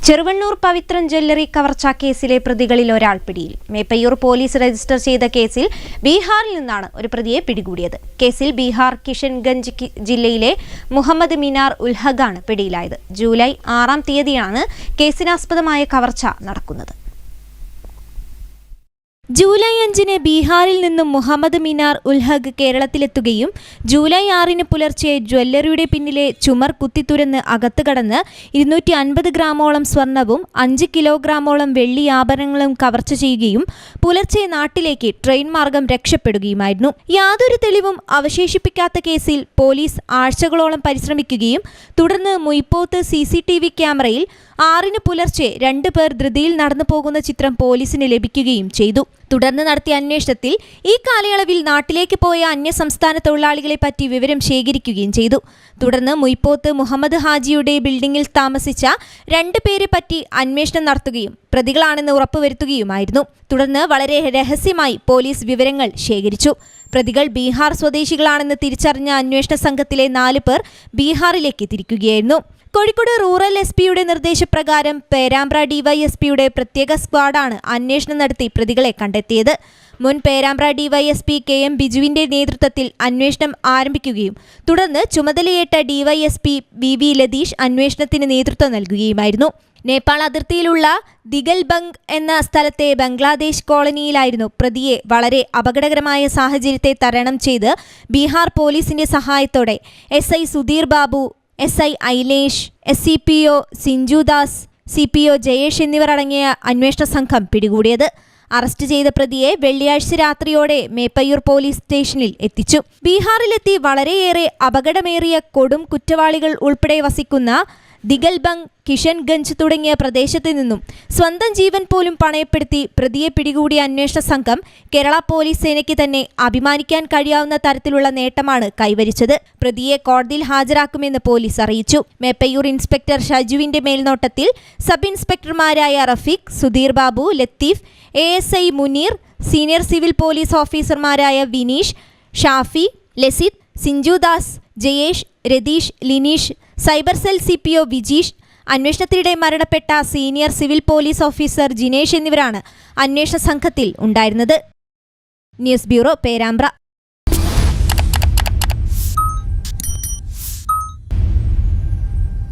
Cheruvannur Pavithran jewellery കവർച്ചാ കേസിലെ പ്രതികളിൽ ഒരാൾ പിടിയിൽ. മേപ്പയ്യൂർ പോലീസ് രജിസ്റ്റർ ചെയ്ത കേസിൽ ബീഹാറിൽ നിന്നാണ് ഒരു പ്രതിയെ പിടികൂടിയത്. കേസിൽ ബീഹാർ കിഷൻഗഞ്ച് ജില്ലയിലെ മുഹമ്മദ് മിനാർ ഉൽഹഖാണ് പിടിയിലായത്. ജൂലൈ 6-ാം തീയതിയാണ് കേസിനാസ്പദമായ കവർച്ച നടക്കുന്നത്. ജൂലൈ 5-ന് ബീഹാറിൽ നിന്നും മുഹമ്മദ് മിനാർ ഉൽഹഖ് കേരളത്തിലെത്തുകയും ജൂലൈ 6-ന് പുലർച്ചെ ജ്വല്ലറിയുടെ പിന്നിലെ ചുമർ കുത്തിത്തുരന്ന് അകത്ത് കടന്ന് 250 ഗ്രാമോളം സ്വർണവും 5 കിലോഗ്രാമോളം വെള്ളി ആഭരണങ്ങളും കവർച്ച ചെയ്യുകയും പുലർച്ചെ നാട്ടിലേക്ക് ട്രെയിൻ മാർഗം രക്ഷപ്പെടുകയുമായിരുന്നു. യാതൊരു തെളിവും അവശേഷിപ്പിക്കാത്ത കേസിൽ പോലീസ് ആഴ്ചകളോളം പരിശ്രമിക്കുകയും തുടർന്ന് മുയിപ്പോത്ത് CCTV ക്യാമറയിൽ 6-ന് പുലർച്ചെ 2 പേർ ധൃതിയിൽ നടന്നു പോകുന്ന ചിത്രം പോലീസിന് ലഭിക്കുകയും ചെയ്തു. തുടർന്ന് നടത്തിയ അന്വേഷണത്തിൽ ഈ കാലയളവിൽ നാട്ടിലേക്ക് പോയ അന്യസംസ്ഥാന തൊഴിലാളികളെ പറ്റി വിവരം ശേഖരിക്കുകയും ചെയ്തു. തുടർന്ന് മുയിപ്പോത്ത് മുഹമ്മദ് ഹാജിയുടെ ബിൽഡിംഗിൽ താമസിച്ച 2 പേരെ പറ്റി അന്വേഷണം നടത്തുകയും പ്രതികളാണെന്ന് ഉറപ്പുവരുത്തുകയുമായിരുന്നു. തുടർന്ന് വളരെ രഹസ്യമായി പോലീസ് വിവരങ്ങൾ ശേഖരിച്ചു. പ്രതികൾ ബീഹാർ സ്വദേശികളാണെന്ന് തിരിച്ചറിഞ്ഞ അന്വേഷണ സംഘത്തിലെ 4 പേർ ബീഹാറിലേക്ക് തിരിക്കുകയായിരുന്നു. കോഴിക്കോട് റൂറൽ SP-യുടെ നിർദ്ദേശപ്രകാരം പേരാമ്പ്ര DYSP-യുടെ പ്രത്യേക സ്ക്വാഡാണ് അന്വേഷണം നടത്തി പ്രതികളെ കണ്ടെത്തിയത്. മുൻ പേരാമ്പ്ര DYSP KM ബിജുവിന്റെ നേതൃത്വത്തിൽ അന്വേഷണം ആരംഭിക്കുകയും തുടർന്ന് ചുമതലയേറ്റ DYSP BV ലതീഷ് അന്വേഷണത്തിന് നേതൃത്വം നൽകുകയുമായിരുന്നു. നേപ്പാൾ അതിർത്തിയിലുള്ള ദിഗൽബംഗ് എന്ന സ്ഥലത്തെ ബംഗ്ലാദേശ് കോളനിയിലായിരുന്നു പ്രതിയെ വളരെ അപകടകരമായ സാഹചര്യത്തെ തരണം ചെയ്ത് ബീഹാർ പോലീസിന്റെ സഹായത്തോടെ SI Sudheer Babu, SI ഐലേഷ്, SCPO സിഞ്ചുദാസ്, CPO Jayesh എന്നിവർ അടങ്ങിയ അന്വേഷണ സംഘം പിടികൂടിയത്. അറസ്റ്റ് ചെയ്ത പ്രതിയെ വെള്ളിയാഴ്ച രാത്രിയോടെ മേപ്പയ്യൂർ പോലീസ് സ്റ്റേഷനിൽ എത്തിച്ചു. ബീഹാറിലെത്തി വളരെയേറെ അപകടമേറിയ കൊടും കുറ്റവാളികൾ ഉൾപ്പെടെ വസിക്കുന്ന ദിഗൽബംഗ്, കിഷൻഗഞ്ച് തുടങ്ങിയ പ്രദേശത്ത് നിന്നും സ്വന്തം ജീവൻ പോലും പണയപ്പെടുത്തി പ്രതിയെ പിടികൂടിയ അന്വേഷണ സംഘം കേരള പോലീസ് സേനയ്ക്ക് തന്നെ അഭിമാനിക്കാൻ കഴിയാവുന്ന തരത്തിലുള്ള നേട്ടമാണ് കൈവരിച്ചത്. പ്രതിയെ കോടതിയിൽ ഹാജരാക്കുമെന്ന് പോലീസ് അറിയിച്ചു. മേപ്പയ്യൂർ ഇൻസ്പെക്ടർ ഷജുവിന്റെ മേൽനോട്ടത്തിൽ സബ് ഇൻസ്പെക്ടർമാരായ Rafeeq, Sudheer Babu, Latheef, ASI Muneer, senior civil police ഓഫീസർമാരായ Vineesh, Shafi, Lasith, Sinchudas, Jayesh, Ratheesh, Lineesh, cyber cell CPO Vijeesh, അന്വേഷണത്തിനിടെ മരണപ്പെട്ട senior civil police officer Jinesh എന്നിവരാണ് അന്വേഷണ സംഘത്തിൽ ഉണ്ടായിരുന്നത്. News bureau, Perambra.